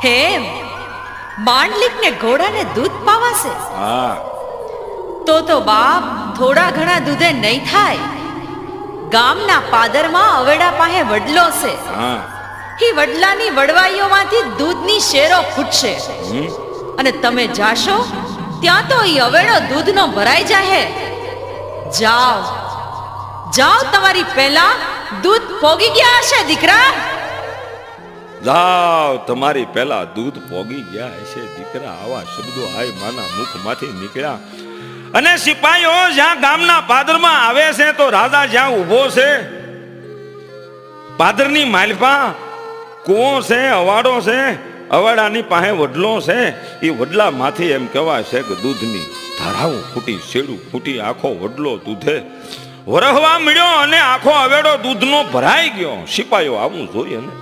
હેમ માંડલિક ને ઘોડાને દૂધ પાવાશે. હા તો બાપ થોડા ઘણા દૂધે નહીં થાય. ગામના પાદરમાં અવેડા પાસે વડલો છે. હા ઈ વડલાની વડવાઈઓમાંથી દૂધની શેરો ફૂટશે. અને તમે જાશો ત્યાં તો ઈ અવેડો દૂધનો ભરાઈ જાહે. જાઓ જાઓ, તમારી પહેલા દૂધ પોગી ગયા હશે દીકરા. જાવ તમારી પહેલા દૂધ પોગી ગયા હશે દીકરા. આવા શબ્દો આય માના મુખમાંથી નીકળ્યા. અને સિપાહીઓ જ્યાં ગામના પાદરમાં આવે છે તો રાજા જ્યાં ઊભો છે પાદરની માલપા કૂવો છે, અવાડો છે, અવાડાની પાસે વડલો છે. એ વડલામાંથી એમ કહેવાય છે કે દૂધની ધારાઓ ફૂટી, શેડું ફૂટી, આખો વડલો દૂધે વરહવા મળ્યો અને આખો અવેડો દૂધનો ભરાઈ ગયો. સિપાહીઓ આવું જોઈએ ને.